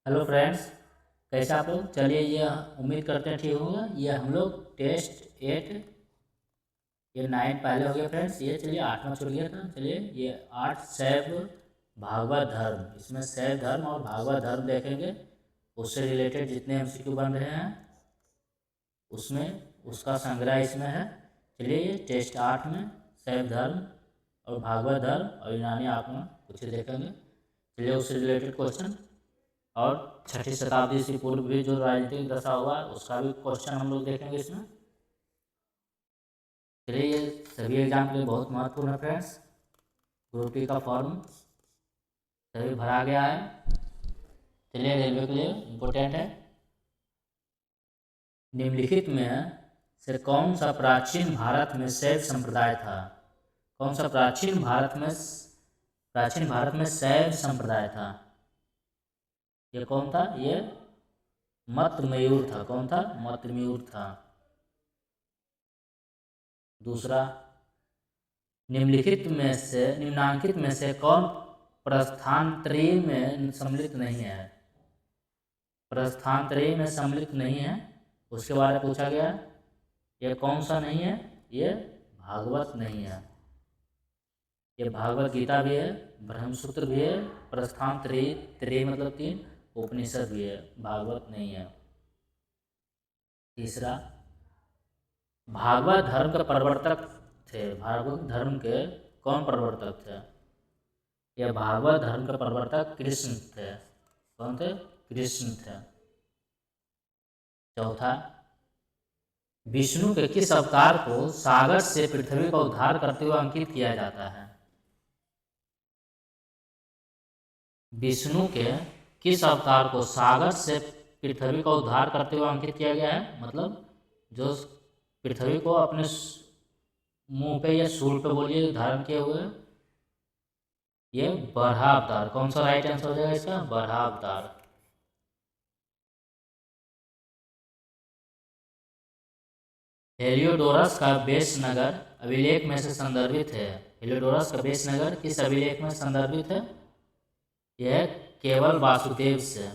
Hello friends, कैसे आप लोग? चलिए, ये उम्मीद करते हैं ठीक होगा। ये हम लोग टेस्ट 8, ये 9 पहले हो गया फ्रेंड्स। ये चलिए 8वां छूट गया था। चलिए ये 8 शैव भागवत धर्म, इसमें शैव धर्म और भागवत धर्म देखेंगे। उससे रिलेटेड जितने एमसीक्यू बन रहे हैं उसमें उसका संग्रह इसमें है। चलिए ये टेस्ट 8 में शैव धर्म और भागवत धर्म और यूनानी आत्मा कुछ देखेंगे। चलिए उससे रिलेटेड क्वेश्चन और 6ठी शताब्दी से पूर्व भी जो राजनीतिक दशा हुआ उसका भी क्वेश्चन हम लोग देखेंगे इसमें। चलिए ये सभी एग्जाम के लिए बहुत महत्वपूर्ण है फ्रेंड्स। ग्रुप डी का फॉर्म सभी भरा गया है। चलिए रेलवे के लिए इम्पोर्टेंट है। निम्नलिखित में से कौन सा प्राचीन भारत में शैव संप्रदाय था? कौन सा प्राचीन भारत में शैव संप्रदाय था? ये कौन था? ये मतमयूर था। कौन था? मतमयूर था। दूसरा, निम्नांकित में से कौन प्रस्थानत्रयी में सम्मिलित नहीं है? प्रस्थानत्रयी में सम्मिलित नहीं है, उसके बारे में पूछा गया। ये कौन सा नहीं है? ये भागवत नहीं है। ये भागवत गीता भी है, ब्रह्मसूत्र भी है, प्रस्थानत्रयी, त्रयी मतलब 3, उपनिषद भी है, भागवत नहीं है। तीसरा, भागवत धर्म के प्रवर्तक थे। भागवत धर्म के कौन प्रवर्तक थे? यह भागवत धर्म के प्रवर्तक कृष्ण थे। कौन थे? कृष्ण थे। चौथा, विष्णु के किस अवतार को सागर से पृथ्वी का उद्धार करते हुए अंकित किया जाता है? विष्णु के किस अवतार को सागर से पृथ्वी का उद्धार करते हुए अंकित किया गया है? मतलब जो पृथ्वी को अपने मुंह पे या सूल पे बोलिए धारण किए हुए, ये बरहा अवतार। कौन सा राइट आंसर हो जाएगा इसका? बरहा अवतार। हेलियोडोरस का बेस नगर अभिलेख में से संदर्भित है। हेलियोडोरस का बेस नगर किस अभिलेख में संदर्भित है? यह केवल वासुदेव से।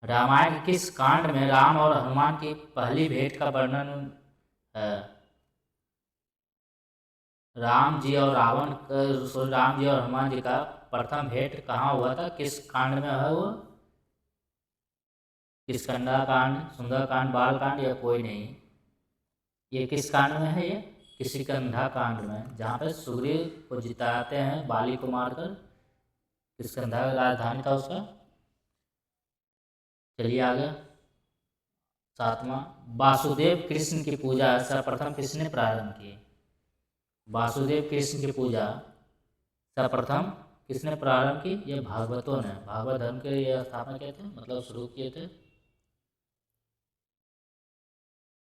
रामायण के किस कांड में राम और हनुमान की पहली भेंट का वर्णन है? राम जी और हनुमान जी का प्रथम भेंट कहाँ हुआ था? किस कांड में है वो? किष्किंधा कांड, सुंदर कांड, बाल कांड या कोई नहीं? ये किस कांड में है? ये किष्किंधा कांड में, जहाँ पे सुग्रीव को जिताते हैं बाली को मारकर। किष्किंधा राजधानी था उसका। चलिए आगे। 7वां, वासुदेव कृष्ण की पूजा सर्वप्रथम किसने प्रारंभ की? वासुदेव कृष्ण की पूजा सर्वप्रथम किसने प्रारंभ की? ये भागवतों ने, भागवत धर्म के ये स्थापना किए थे, मतलब शुरू किए थे।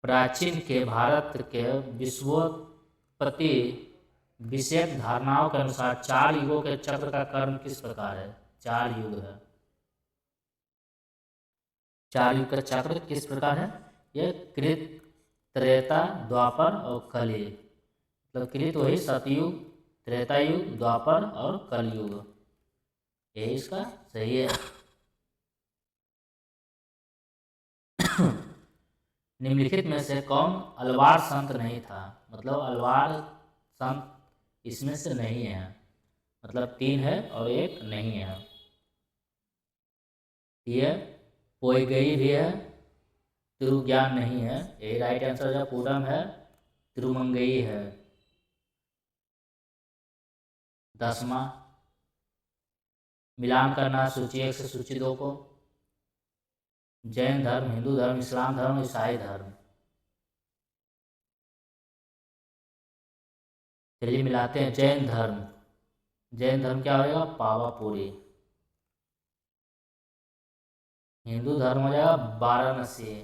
प्राचीन के भारत के विश्वोत्पत्ति विषयक धारणाओं के अनुसार 4 युगों के चक्र का क्रम किस प्रकार है? 4 युग है। 4 युग का चक्र किस प्रकार है? ये कृत, त्रेता, द्वापर और कलयुग। मतलब कृत वही सतयुग, त्रेता युग, द्वापर और कलयुग, यही इसका सही है। निम्नलिखित में से कौन अलवार संत नहीं था? मतलब अलवार संत इसमें से नहीं है, मतलब 3 है और 1 नहीं है। ये पोइगई भी है, तिरुज्ञान नहीं है, यही राइट आंसर है। पूरम है, तिरुमंगई है। 10वां, मिलान करना सूची 1 से सूची 2 को। जैन धर्म, हिंदू धर्म, इस्लाम धर्म, ईसाई धर्म। चलिए मिलाते हैं। जैन धर्म, जैन धर्म क्या होगा? पावापुरी। हिंदू धर्म हो जाएगा वाराणसी।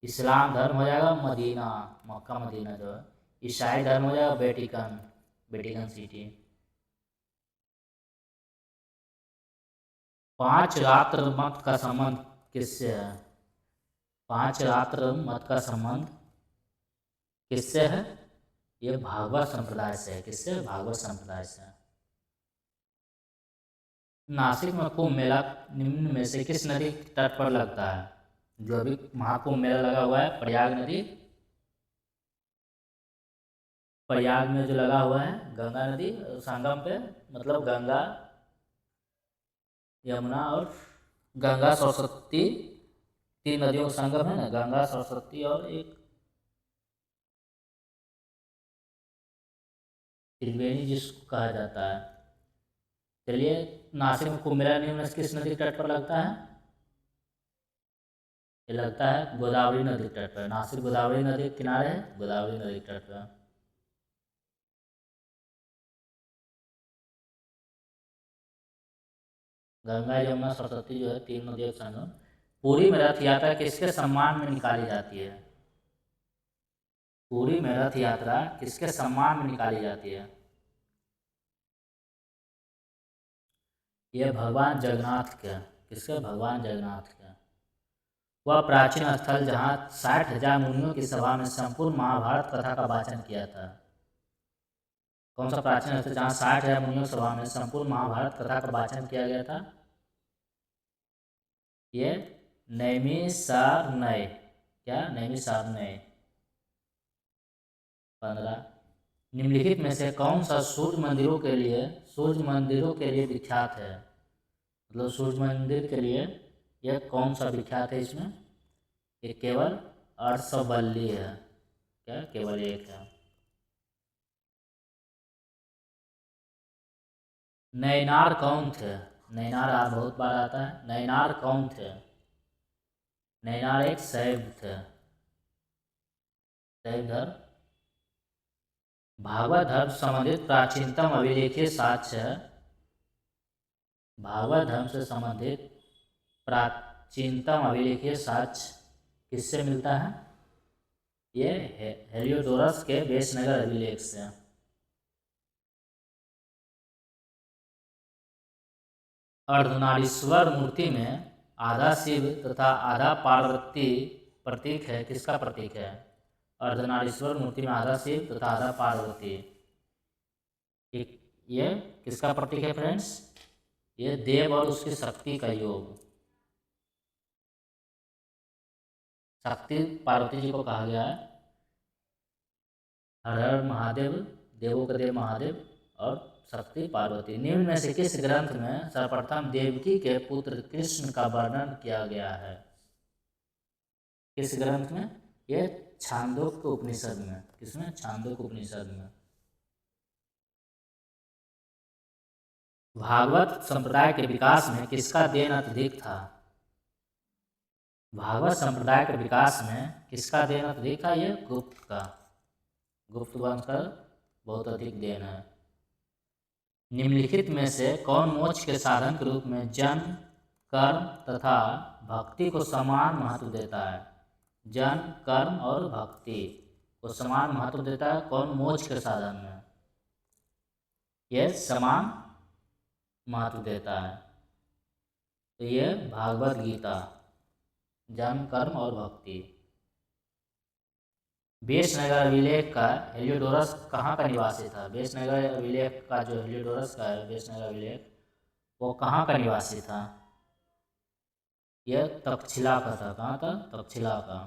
इस्लाम धर्म हो जाएगा मदीना, मक्का मदीना जो है। ईसाई धर्म हो जाएगा वेटिकन, वेटिकन सिटी। 5 रात्र मत का संबंध किससे है? 5 रात्र मत का संबंध किससे है? ये भागवत संप्रदाय से है। किससे? भागवत संप्रदाय से। नासिक में कुंभ मेला निम्न में से किस नदी के तट पर लगता है? जो अभी महाकुंभ मेला लगा हुआ है प्रयाग नदी, प्रयाग में जो लगा हुआ है गंगा नदी संगम पे, मतलब गंगा यमुना और गंगा सरस्वती, तीन नदियों का संगम है ना, गंगा सरस्वती और एक त्रिवेणी जिसको कहा जाता है। चलिए, नासिक में कुंभ मेला निम्न में से किस नदी के तट पर लगता है? ये लगता है गोदावरी नदी के तट पर। नासिक गोदावरी नदी के किनारे है, गोदावरी नदी के तट पर। गंगा यमुना सरस्वती जो है तीन नदियों का संगम। पुरी में रथ यात्रा किसके सम्मान में निकाली जाती है? पुरी में रथ यात्रा किसके सम्मान में निकाली जाती है? यह भगवान जगन्नाथ का। किसके? भगवान जगन्नाथ का। वह प्राचीन स्थल जहाँ 60,000 मुनियों की सभा में संपूर्ण महाभारत कथा का वाचन किया था। कौन सा प्राचीन स्थल जहाँ 60,000 मुनियों की सभा में संपूर्ण महाभारत कथा का वाचन किया गया था? ये नैमिषारण्य। क्या? नैमिषारण्य। 15। निम्नलिखित में से कौन सा सूर्य मंदिरों के लिए विख्यात है? मतलब सूर्य मंदिर के लिए यह कौन सा विख्यात है? इसमें ये केवल अर्षवल्ली है। क्या? केवल एक है। नैनार कौन थे? नैनार आज बहुत बार आता है। नैनार कौन थे? नैनार एक शैव थे। शैव धर्म। भागवत धर्म से संबंधित प्राचीनतम अभिलेखीय साक्ष्य है। भागवत धर्म से संबंधित प्राचीनतम अभिलेखीय साक्ष्य किससे मिलता है? ये हेलियोडोरस के वेशनगर अभिलेख से। अर्धनारीश्वर मूर्ति में आधा शिव तथा आधा पार्वती प्रतीक है। किसका प्रतीक है? अर्धनारीश्वर मूर्ति में आधा शिव तथा आधा पार्वती, ये किसका प्रतीक है फ्रेंड्स? ये देव और उसकी शक्ति का योग। शक्ति पार्वती जी को कहा गया है। हर हर महादेव, देवों का देव महादेव और शक्ति पार्वती। निम्न में से किस ग्रंथ में सर्वप्रथम देवकी के पुत्र कृष्ण का वर्णन किया गया है? किस ग्रंथ में? ये छांदोग्य उपनिषद में। किसमें? छांदोग्य उपनिषद में। भागवत संप्रदाय के विकास में किसका देन अत्यधिक था? भागवत संप्रदाय के विकास में किसका देन अत्यधिक था? ये गुप्त का। गुप्त वंश का बहुत अधिक देन है। निम्नलिखित में से कौन मोक्ष के साधन के रूप में जन्म, कर्म तथा भक्ति को समान महत्व देता है? जन्म, कर्म और भक्ति को समान महत्व देता है। कौन मोक्ष के साधन में? ये समान महत्व देता है। तो ये भागवत गीता। जन्म, कर्म और भक्ति। वेशनगर अभिलेख का हेलियोडोरस कहाँ का निवासी था? वेशनगर अभिलेख का जो हेलियोडोरस का है, वेशनगर अभिलेख, वो कहाँ का निवासी था? यह तक्षशिला का था। कहाँ था? तक्षशिला का।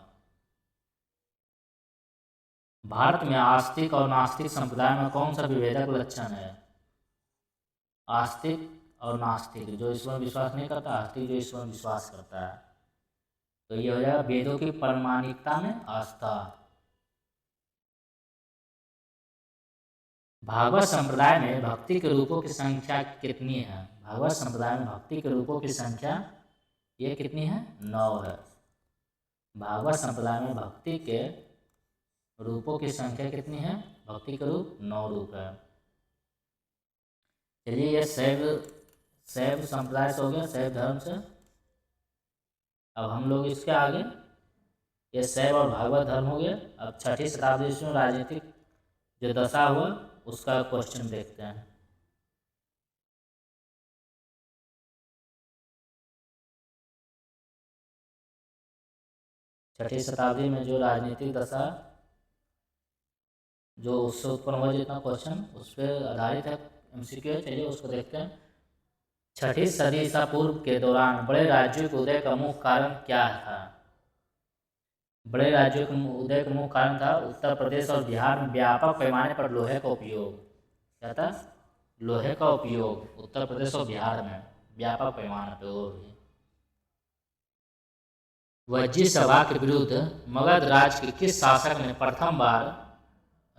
भारत में आस्तिक और नास्तिक संप्रदाय में कौन सा विभेदक लक्षण है? आस्तिक और नास्तिक, जो ईश्वर विश्वास नहीं करता, आस्तिक जो ईश्वर विश्वास करता है। तो ये हो जाएगा वेदों की प्रामाणिकता में आस्था। भागवत संप्रदाय में भक्ति के रूपों की संख्या कितनी है? भागवत संप्रदाय में भक्ति के रूपों की संख्या ये कितनी है? 9 है। भागवत संप्रदाय में भक्ति के रूपों की संख्या कितनी है? भक्ति के रूप 9 रूप है। चलिए, ये शैव संप्रदाय से हो गया, शैव धर्म से। अब हम लोग इसके आगे, ये शैव और भागवत धर्म हो गया। अब 6ठी शताब्दी में राजनीतिक जो दशा हुआ उसका क्वेश्चन देखते हैं। 6ठी शताब्दी में जो राजनीतिक दशा जो उससे उत्पन्न हुआ जितना क्वेश्चन उस पर आधारित है, MCQ है। चलिए उसको देखते हैं। छठी सदी ईसा पूर्व के दौरान बड़े राज्यों के उदय का मुख्य कारण क्या था? बड़े राज्यों के उदय का मुख्य कारण था उत्तर प्रदेश और बिहार में व्यापक पैमाने पर लोहे का उपयोग। क्या था? लोहे का उपयोग उत्तर प्रदेश और बिहार में व्यापक पैमाने पर हो रही। वज्जी सभा के विरुद्ध मगध राज के किस शासक ने प्रथम बार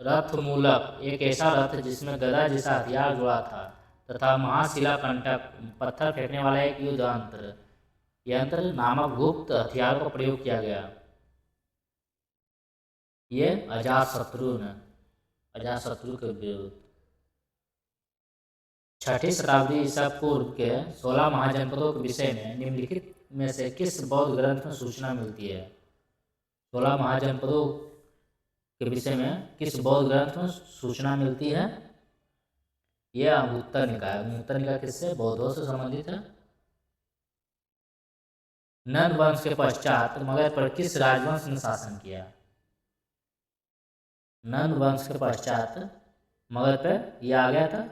रथ मूलक, एक ऐसा रथ जिसमें गदा जैसा हथियार जुड़ा था, तथा महाशिला कंटक, पत्थर फेंकने वाला एक युद्ध यंत्र नामक गुप्त हथियार का प्रयोग किया गया? ये अजातशत्रु के विरुद्ध। छठी शताब्दी ईसा पूर्व के 16 महाजनपदों के विषय में निम्नलिखित में से किस बौद्ध ग्रंथ में सूचना मिलती है? 16 महाजनपदों के विषय में किस बौद्ध ग्रंथ में सूचना मिलती है? यह अंगुत्तर निकाय। अंगुत्तर निकाय किससे? बौद्धों से संबंधित है। नंद वंश के पश्चात मगध पर किस राजवंश ने शासन किया? नंद वंश के पश्चात मगध पर यह आ गया था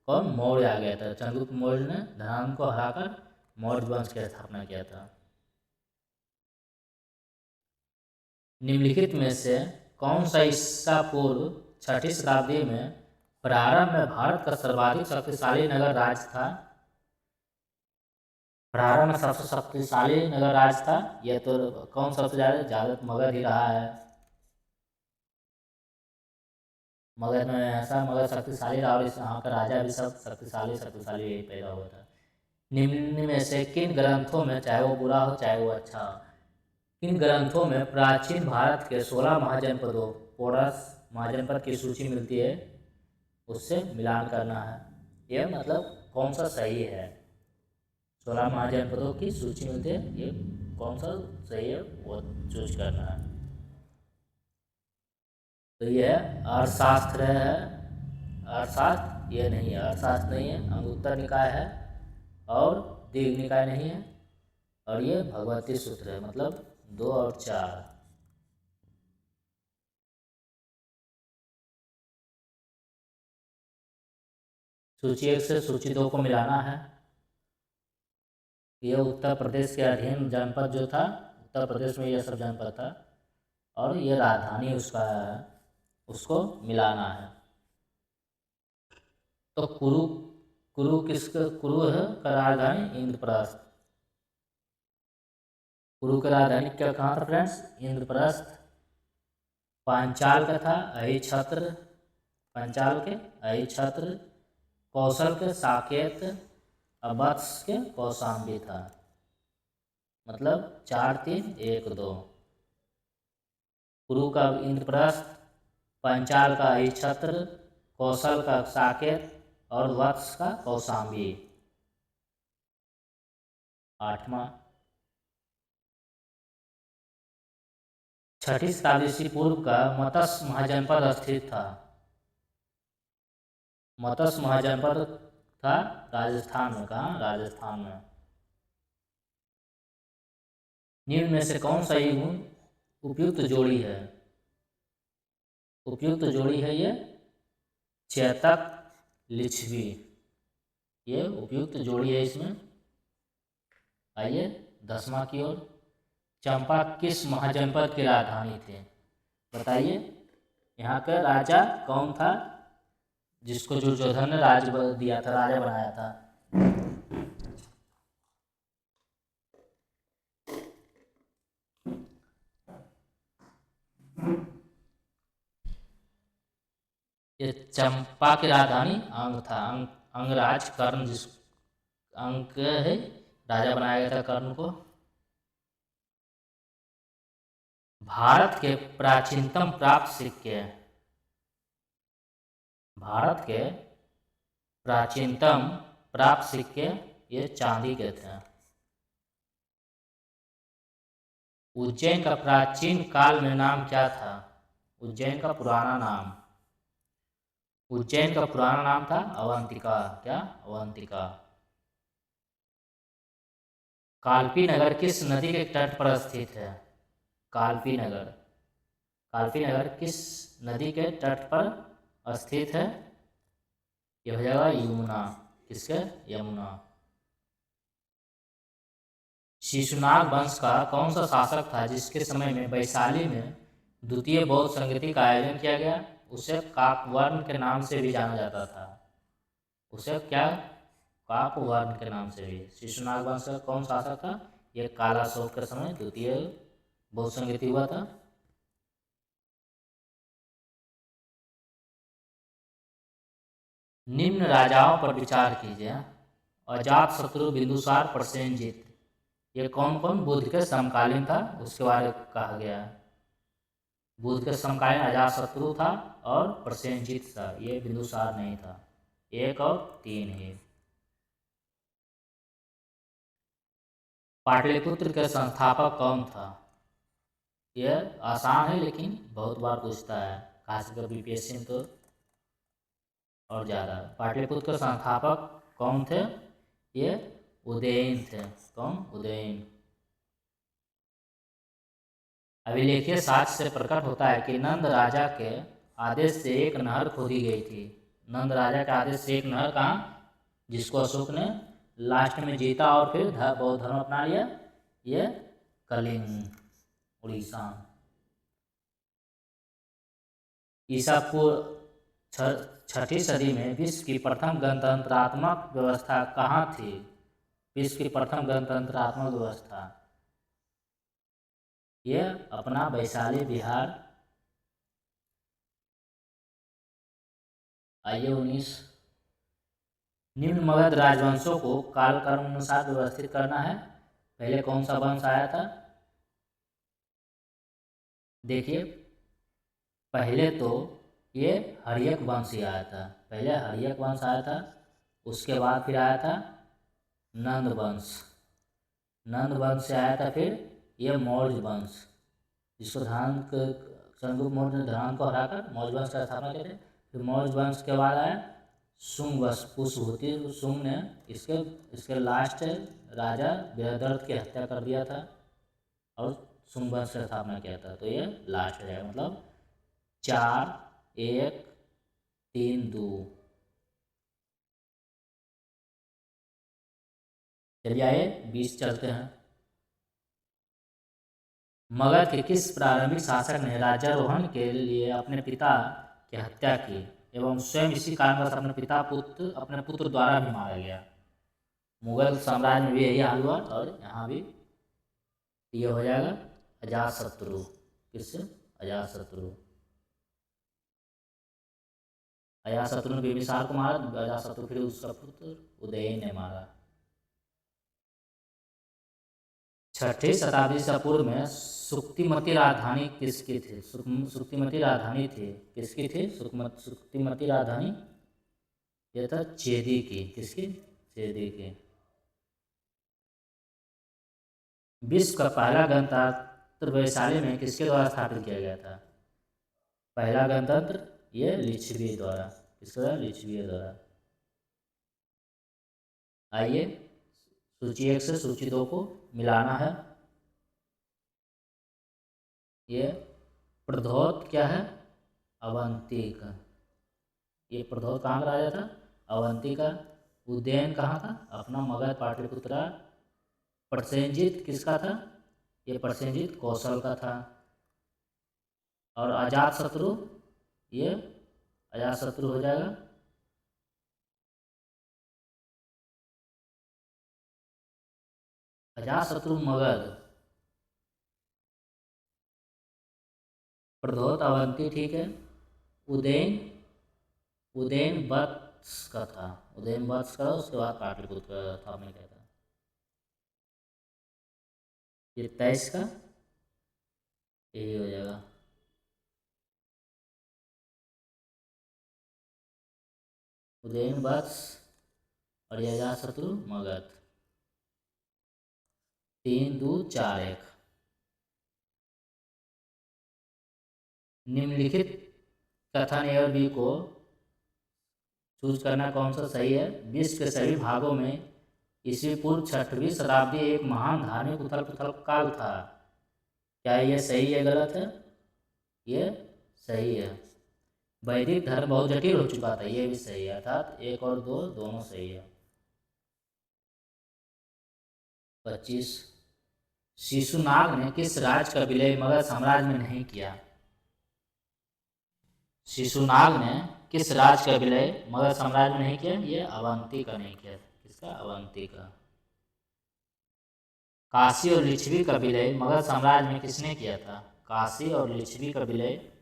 कौन? मौर्य आ गया था। चंद्रगुप्त मौर्य ने धनान को हराकर मौर्य वंश की स्थापना किया था। निम्नलिखित में से कौन सा ईसा पूर्व छठी शताब्दी में प्रारंभ में भारत का सर्वाधिक शक्तिशाली नगर राज था? प्रारंभ में सबसे शक्तिशाली नगर राज था यह तो कौन सबसे ज्यादा मगध ही रहा है। मगध में ऐसा मगध शक्तिशाली रहा और यहाँ का राजा भी सब शक्तिशाली पैदा हुआ था। निम्न में से किन ग्रंथों में, चाहे वो बुरा हो चाहे वो अच्छा हो, किन ग्रंथों में प्राचीन भारत के 16 महाजनपदों पोरस महाजनपद की सूची मिलती है? उससे मिलान करना है। ये मतलब कौन सा सही है? 16 महाजनपदों की सूची मिलती है, ये कौन सा सही है वो चूज करना है। तो ये अर्थशास्त्र है। अर्थशास्त्र ये नहीं है, अर्थशास्त्र नहीं है। अंगुत्तर निकाय है और दीर्घ निकाय नहीं है। और ये भगवती सूत्र है, मतलब 2 और 4। सूची 1 से सूची 2 को मिलाना है। ये उत्तर प्रदेश के अधीन जनपद जो था, उत्तर प्रदेश में ये सब जनपद था और ये राजधानी उसका है, उसको मिलाना है। तो कुरु है का राजधानी इंद्रप्रस्थ। कुरु का राजधानी क्या कहाँ था फ्रेंड्स? इंद्रप्रस्थ। पांचाल का था अहिछत्र, पांचाल के अहिछत्र। कौशल के साकेत, वत्स के कौशाम्बी था। मतलब 4, 3, 1, 2। कुरु का इंद्रप्रस्थ, पंचाल का अहिछत्र, कौशल का साकेत और वत्स का कौशाम्बी। 8वां। छठी शताब्दी ईसा पूर्व का मत्स्य महाजनपद स्थित था। मत्स्य महाजनपद था राजस्थान में। कहाँ? राजस्थान में। निम्न में से कौन सा युग उपयुक्त जोड़ी है? उपयुक्त जोड़ी है ये चेतक लिच्छवी। ये उपयुक्त जोड़ी है इसमें। आइए 10वां की ओर। चंपा किस महाजनपद की राजधानी थे? बताइए। यहाँ का राजा कौन था जिसको दुर्योधन ने राज दिया था, राजा बनाया था? ये चंपा की राजधानी अंग था। अंगराज कर्ण, जिस अंग है राजा बनाया गया था कर्ण को। भारत के प्राचीनतम प्राप्त सिक्के, भारत के प्राचीनतम प्राप्त सिक्के ये चांदी के थे। उज्जैन का प्राचीन काल में नाम क्या था? उज्जैन का पुराना नाम, उज्जैन का पुराना नाम था अवंतिका। क्या? अवंतिका। कालपी नगर किस नदी के तट पर स्थित है? कालपी नगर, कालपी नगर किस नदी के तट पर स्थित है? यह हो जाएगा यमुना। किसके? यमुना। शिशुनाग वंश का कौन सा शासक था जिसके समय में वैशाली में द्वितीय बौद्ध संगति का आयोजन किया गया? उसे काकवर्ण के नाम से भी जाना जाता था। उसे क्या? काकवर्ण के नाम से भी। शिशुनाग वंश का कौन शासक था? ये कालाशोक के समय द्वितीय बौद्ध संगति हुआ था। निम्न राजाओं पर विचार कीजिए। अजात शत्रु, बिंदुसार, प्रसेनजीत। ये कौन कौन बुद्ध के समकालीन था उसके बारे में कहा गया है। बुद्ध के समकालीन अजात शत्रु था और प्रसेनजीत था, ये बिंदुसार नहीं था। 1 और 3 ही। पाटलिपुत्र के संस्थापक कौन था? यह आसान है लेकिन बहुत बार पूछता है, खासकर बीपीएससी में तो और ज़्यादा। पाटलिपुत्र के संस्थापक कौन थे? ये उदयन थे। कौन? उदयन। अभिलेखीय साक्ष्य से प्रकट होता है कि नंद राजा के आदेश से एक नहर खोदी गई थी। नंद राजा के आदेश से एक नहर कहाँ? जिसको अशोक ने लास्ट में जीता और फिर बौद्ध धर्म अपना लिया, ये कलिंग, उड़ीसा। ईसा पूर्व 6ठी सदी में विश्व की प्रथम गणतंत्रात्मक व्यवस्था कहाँ थी? विश्व की प्रथम गणतंत्रात्मक व्यवस्था ये अपना वैशाली बिहार। आइए 19। निम्न मगध राजवंशों को कालक्रम अनुसार व्यवस्थित करना है। पहले कौन सा वंश आया था? देखिए, पहले तो ये हर्यक वंश ही आया था। पहले हर्यक वंश आया था, उसके बाद फिर आया था नंद वंश। नंद वंश से आया था फिर ये मौर्य वंश, जिसको चंद्रगुप्त मौर्य ने धनान को हराकर मौर्य वंश का स्थापना किया था। फिर मौर्य वंश के बाद आया शुंग वंश। पुष्पभूति शुंग ने इसके लास्ट राजा बृहद्रथ की हत्या कर दिया था और शुंग वंश की स्थापना किया था। तो ये लास्ट हो जाएगा, मतलब 4 1 3 2। चलिए आइए 20 चलते हैं। मगध के किस प्रारंभिक शासक ने राज्यारोहण के लिए अपने पिता की हत्या की एवं स्वयं इसी कारणवश अपने पुत्र द्वारा भी मारा गया? मुगल साम्राज्य में भी यही हाल हुआ और यहाँ भी ये हो जाएगा अजातशत्रु। किससे? अजातशत्रु। अजातशत्रु ने बिंबिसार को मारा, अजातशत्रु फिर उसका पुत्र उदयन ने मारा। 6ठी शताब्दी से पूर्व में सुक्तिमती राजधानी किसकी थी? सुक्तिमती राजधानी थी किसकी थी? सुक्तिमती राजधानी ये था चेदी की। किसकी? चेदी की। विश्व का पहला गणतंत्र वैशाली में किसके द्वारा स्थापित किया गया था? पहला गणतंत्र ये लिच्छवी द्वारा। किसके द्वारा? लिच्छवी द्वारा। आइए सूची 1 से सूची 2 को मिलाना है। ये प्रधौत क्या है? अवंती का। ये प्रधौत कहाँ का राजा था? अवंती का। उदयन कहाँ था? अपना मगध पाटलिपुत्रा। प्रसेनजीत किसका था? ये प्रसेनजीत कौशल का था। और अजातशत्रु, ये अजातशत्रु हो जाएगा अजातशत्रु मगध। प्रधौत अवंती, ठीक है। उदयन वत्स का था। उदयन वत्स का, उसके बाद पाटलिपुत्र था में क्या था? ये 23 का यही हो जाएगा। उदयन वत्स और ये अजातशत्रु मगध। 3 2 4 1। निम्नलिखित कथन ए और बी को चूज करना कौन सा सही है? विश्व के सभी भागों में ईस्वी पूर्व 6वीं शताब्दी एक महान धार्मिक उथल पुथल काल था। क्या ये सही है गलत है? ये सही है। वैदिक धर्म बहुत जटिल हो चुका था, ये भी सही है। अर्थात 1 और 2 दोनों सही है। 25 शिशुनाग ने किस राज्य का विलय मगध साम्राज्य में नहीं किया? शिशुनाग ने किस राज्य का विलय मगध साम्राज्य में नहीं किया? ये अवंती का नहीं किया। किसका? अवंती का। काशी और लिच्छवी का विलय मगध साम्राज्य में किसने किया था? काशी और लिच्छवी का विलय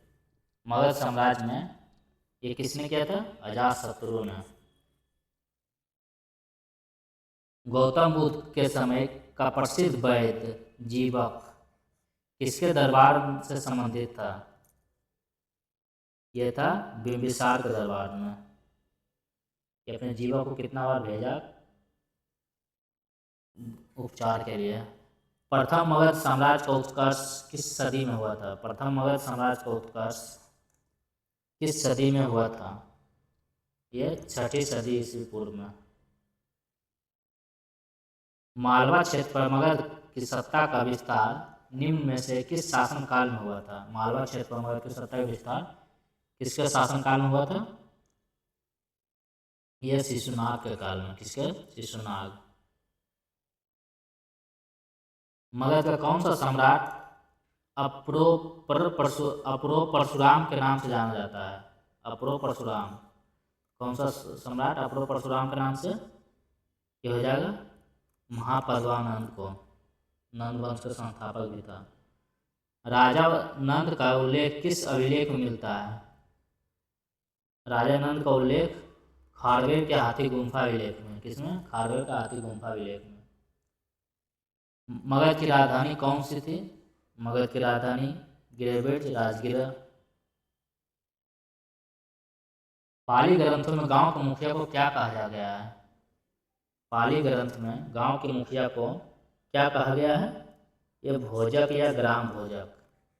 मगध साम्राज्य में ये किसने किया था? अजातशत्रु ने। गौतम बुद्ध के समय का प्रसिद्ध वैद्य जीवक किसके दरबार से संबंधित था? यह था बिंबिसार के दरबार में। कि अपने जीवक को कितना बार भेजा उपचार के लिए। प्रथम मगध साम्राज्य का उत्कर्ष किस सदी में हुआ था? प्रथम मगध साम्राज्य का उत्कर्ष किस सदी में हुआ था? यह 6ठी सदी ईस्वी पूर्व में। मालवा क्षेत्र पर मगध की सत्ता का विस्तार निम्न में से किस शासनकाल में हुआ था? मालवा क्षेत्र पर मगध की सत्ता का विस्तार किसके शासनकाल में हुआ था? यह शिशुनाग के काल में। किसके? शिशुनाग। मगध का कौन सा सम्राट अप्रो परशुराम के नाम से जाना जाता है? अप्रो परशुराम। कौन सा सम्राट अप्रो परशुराम के नाम से? ये हो जाएगा महापद्मानंद को। नंद वंश का संस्थापक भी था। राजा नंद का उल्लेख किस अभिलेख में मिलता है? राजा नंद का उल्लेख खारवेल के हाथी गुम्फा अभिलेख में। किसमें? खारवेल का हाथी गुम्फा अभिलेख में। मगध की राजधानी कौन सी थी? मगध की राजधानी गिरिब्रज राजगिरा। पाली ग्रंथों में गांव के मुखिया को क्या कहा गया है? पाली ग्रंथ में गांव के मुखिया को क्या कहा गया है? ये भोजक या ग्राम भोजक।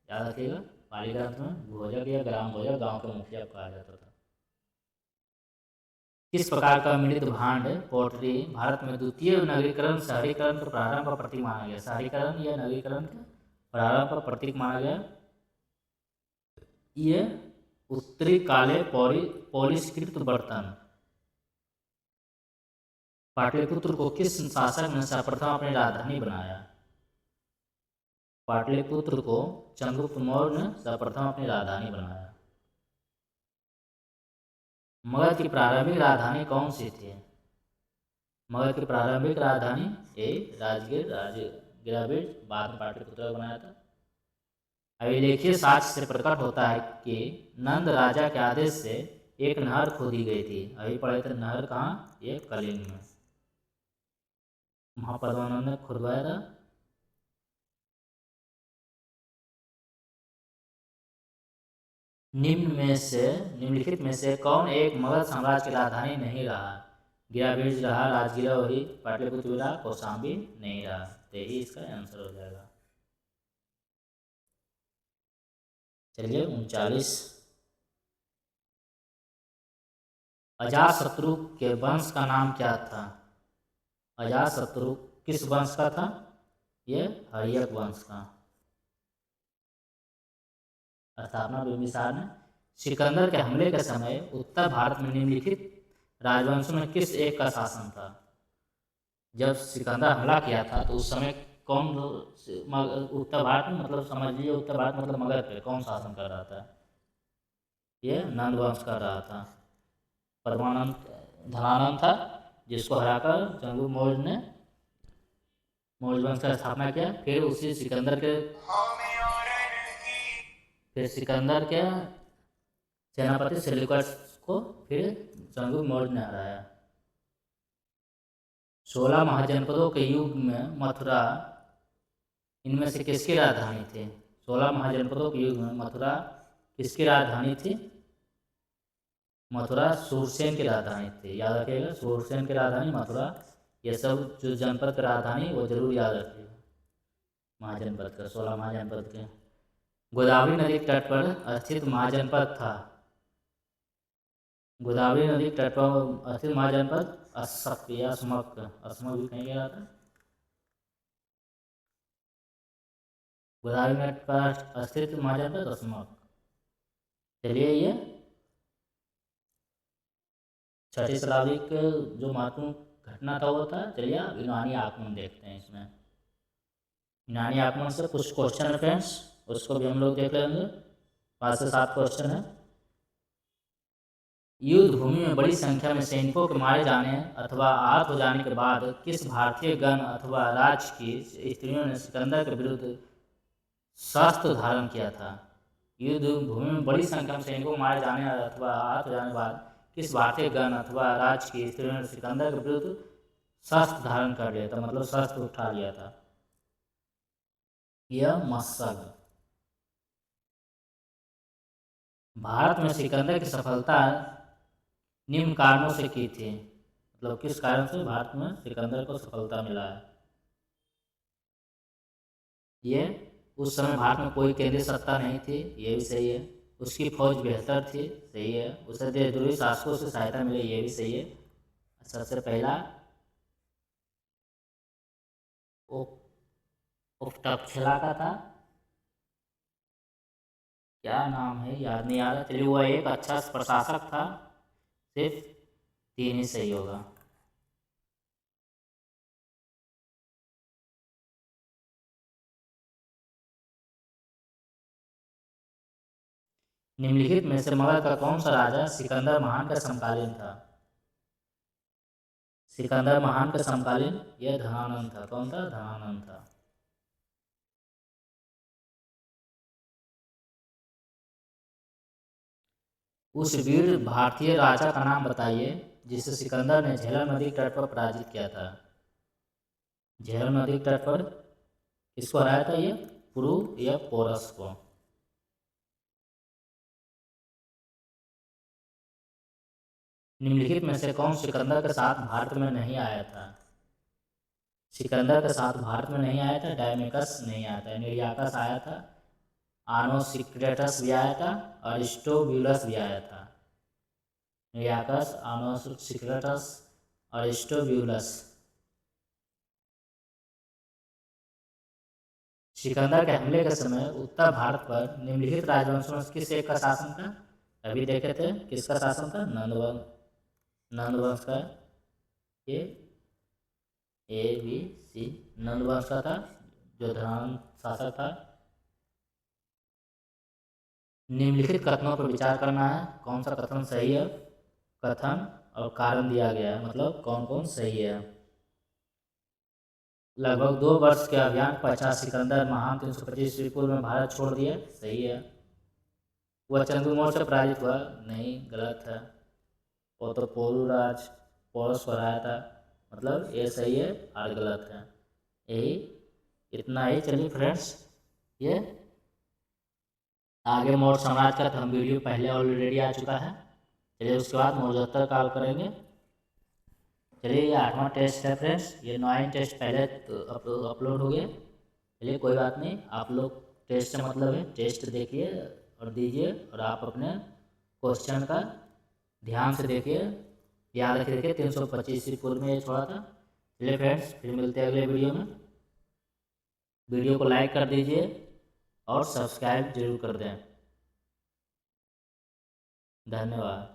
याद रखिएगा, पाली ग्रंथ में भोजक या ग्राम भोजक गांव के मुखिया को कहा जाता था। किस प्रकार का मृत भांड पोटरी भारत में द्वितीय नगरीकरण शहरीकरण के प्रारंभ का प्रतीक माना गया? शहरीकरण या नगरीकरण के प्रारंभ का प्रतीक माना गया। ये उत्तरी काले पॉलिशकृत बर्तन। पाटलिपुत्र को किस शासक ने सर्वप्रथम अपनी राजधानी बनाया? पाटलिपुत्र को चंद्रगुप्त मौर्य ने सर्वप्रथम अपनी राजधानी बनाया। मगध की प्रारंभिक राजधानी कौन सी थी? मगध की प्रारंभिक राजधानी राजगीर गिराबिज, बाद में पाटलिपुत्र बनाया था। अभिलेखीय साक्ष्य से प्रकट होता है कि नंद राजा के आदेश से एक नहर खोदी गई थी। अभी पढ़े थे नहर कहाँ? ये कलिंग में महापद्मानंद ने खुदवाया था। निम्नलिखित में से कौन एक मगध साम्राज्य की राजधानी नहीं रहा? गिराबिज रहा, राजगिरा वही, पाटलिपुत्र भी रहा, कौशाम्बी नहीं रहा। तो यही इसका आंसर हो जाएगा। चलिए 39। अजातशत्रु के वंश का नाम क्या था? अजातशत्रु किस वंश का था? ये हर्यक वंश का। स्थापना बिंबिसार ने। सिकंदर के हमले के समय उत्तर भारत में निम्नलिखित राजवंशों में किस एक का शासन था? जब सिकंदर हमला किया था तो उस समय कौन उत्तर भारत में, मतलब समझ लीजिए उत्तर भारत मतलब मगध पे कौन शासन कर रहा था? ये नंद वंश कर रहा था। परमानंद धनानंद था, जिसको हराकर चंद्रगुप्त मौर्य ने मौर्य वंश का स्थापना किया। फिर सिकंदर के सेनापति सेल्यूकस को फिर चंद्रगुप्त मौर्य ने हराया। 16 महाजनपदों के युग में मथुरा इनमें से किसकी राजधानी थी? 16 महाजनपदों के युग में मथुरा किसकी राजधानी थी? मथुरा सूरसेन की राजधानी थी। याद रखिएगा, सूरसेन की राजधानी मथुरा। ये सब जो जनपद की राजधानी वो जरूर याद रखिएगा। महाजनपद का 16 महाजनपद के। गोदावरी नदी के तट पर स्थित महाजनपद था। गोदावरी नदी के तट पर स्थित महाजनपद अस्मक या अस्मक भी कहीं गया था। गोदावरी नदी पर स्थित महाजनपद अस्मक। चलिए ये 6ठी शताब्दी के जो महत्वपूर्ण घटना था वो था। चलिए यूनानी आक्रमण देखते हैं इसमें। यूनानी आक्रमण से कुछ क्वेश्चन है फ्रेंड्स, उसको भी हम लोग देख लेंगे। 5 से 7 क्वेश्चन है। युद्ध भूमि में बड़ी संख्या में सैनिकों के मारे जाने अथवा आहत हो जाने के बाद किस भारतीय गण अथवा राज्य की स्त्रियों ने सिकंदर के विरुद्ध शस्त्र धारण किया था? युद्ध भूमि में बड़ी संख्या में सैनिकों को मारे जाने अथवा आहत हो जाने के बाद किस भारतीय गण अथवा राज्य की स्त्रियों ने सिकंदर के विरुद्ध शस्त्र धारण कर लिया था, मतलब शस्त्र उठा लिया था? यह मशक। भारत में सिकंदर की सफलता निम्न कारणों से की थी, मतलब किस कारण से भारत में सिकंदर को सफलता मिला है? ये उस समय भारत में कोई केंद्रीय सत्ता नहीं थी, ये भी सही है। उसकी फौज बेहतर थी, सही है। उसे देशद्रोही शासकों से सहायता मिली, ये भी सही है। सबसे पहला उपटक्षला का था, क्या नाम है याद नहीं आ रहा, चलिए वो एक अच्छा प्रशासक था। सिर्फ 3 ही सही होगा। निम्नलिखित में से मगध का कौन सा राजा सिकंदर महान का समकालीन था? सिकंदर महान का समकालीन यह धनानंद था। कौन था? धनानंद था। उस वीर भारतीय राजा का नाम बताइए जिसे सिकंदर ने झेलम नदी के तट पर पराजित किया था। झेलम नदी के तट पर किसको हराया था? ये पुरु या पोरस को। निम्नलिखित में से कौन सिकंदर के साथ भारत में नहीं आया था? सिकंदर के साथ भारत में नहीं आया था, डायमेकस नहीं आया था, निर्याकस आया था, आनोसिक्रेटस भी आया था, अरिस्टोब्यूलस भी आया था। निर्याकस, आनोसिक्रेटस, अरिस्टोब्यूलस। सिकंदर के हमले के समय उत्तर भारत पर निम्नलिखित राजवंशों में किस एक का शासन था? अभी देखे थे किसका शासन था? नंदवंश। नंदवंश का ये ABC नंदवंश का था, जो धनान शासक था। निम्नलिखित कथनों पर विचार करना है, कौन सा कथन सही है? कथन और कारण दिया गया है, मतलब कौन कौन सही है। लगभग 2 वर्ष के अभियान पश्चात सिकंदर महान 325 ईस्वी पूर्व में भारत छोड़ दिया, सही है। वह चंद्र मौर्य से पराजित हुआ, नहीं, गलत है। वो तो पोरुराज पोरस को हराया था, मतलब ये सही है और गलत है। यही इतना ही। चलिए फ्रेंड्स, ये आगे मौर्य साम्राज्य का हम वीडियो पहले ऑलरेडी आ चुका है। चलिए उसके बाद मौर्योत्तर काल करेंगे। चलिए ये 8वां टेस्ट है फ्रेंड्स, ये 9 टेस्ट पहले तो अपलोड हो गया। चलिए कोई बात नहीं, आप लोग टेस्ट से मतलब है, टेस्ट देखिए और दीजिए, और आप अपने क्वेश्चन का ध्यान से देखिए, याद रखिए। देखिए 325 पूर्व में ये छोड़ा था। चलिए फ्रेंड्स, फिर मिलते हैं अगले वीडियो में। वीडियो को लाइक कर दीजिए और सब्सक्राइब जरूर कर दें। धन्यवाद।